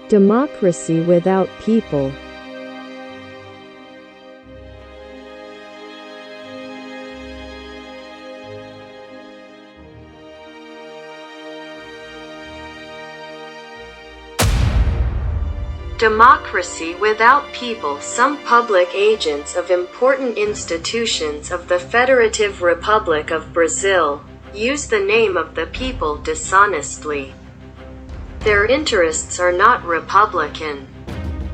Democracy without people. Democracy without people. Some public agents of important institutions of the Federative Republic of Brazil use the name of the people dishonestly. Their interests are not Republican.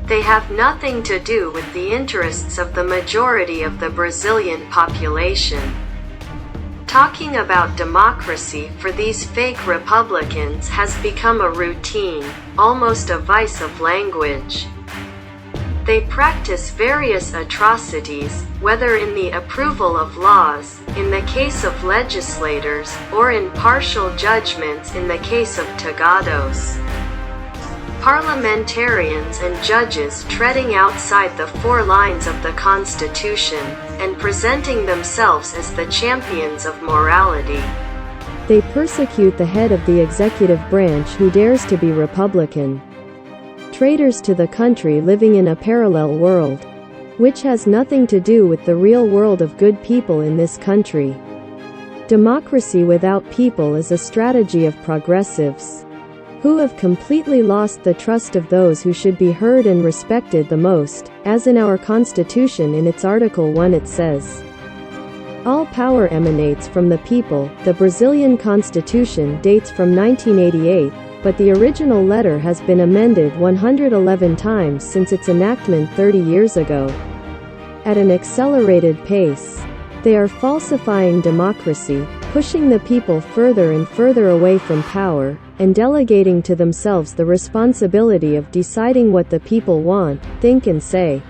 They have nothing to do with the interests of the majority of the Brazilian population. Talking about democracy for these fake Republicans has become a routine, almost a vice of language. They practice various atrocities, whether in the approval of laws, in the case of legislators, or in partial judgments in the case of togados. Parliamentarians and judges treading outside the four lines of the Constitution, and presenting themselves as the champions of morality. They persecute the head of the executive branch who dares to be Republican. Traitors to the country living in a parallel world, which has nothing to do with the real world of good people in this country. Democracy without people is a strategy of progressives, who have completely lost the trust of those who should be heard and respected the most, as in our Constitution in its Article 1 it says, "All power emanates from the people." The Brazilian Constitution dates from 1988, but the original letter has been amended 111 times since its enactment 30 years ago. At an accelerated pace, they are falsifying democracy, pushing the people further and further away from power, and delegating to themselves the responsibility of deciding what the people want, think and say.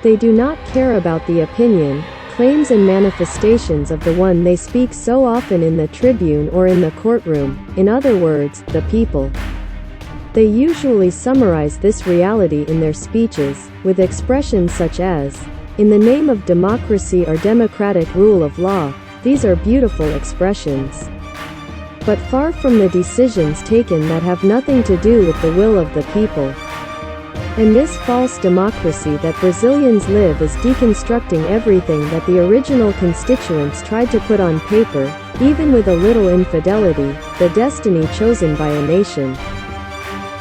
They do not care about the opinion, claims and manifestations of the one they speak so often in the tribune or in the courtroom, in other words, the people. They usually summarize this reality in their speeches, with expressions such as, "In the name of democracy or democratic rule of law." These are beautiful expressions, but far from the decisions taken that have nothing to do with the will of the people. And this false democracy that Brazilians live is deconstructing everything that the original constituents tried to put on paper, even with a little infidelity, the destiny chosen by a nation.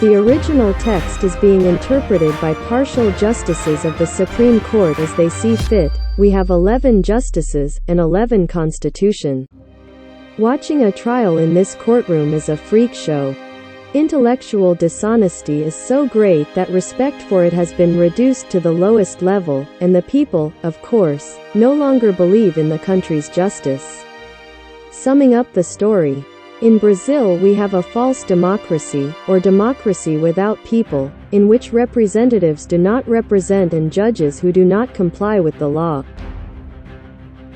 The original text is being interpreted by partial justices of the Supreme Court as they see fit. We have 11 justices, and 11 constitution. Watching a trial in this courtroom is a freak show. Intellectual dishonesty is so great that respect for it has been reduced to the lowest level, and the people, of course, no longer believe in the country's justice. Summing up the story, in Brazil we have a false democracy, or democracy without people, in which representatives do not represent and judges who do not comply with the law.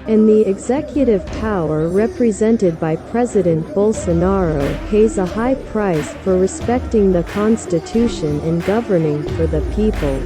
And the executive power represented by President Bolsonaro pays a high price for respecting the Constitution and governing for the people.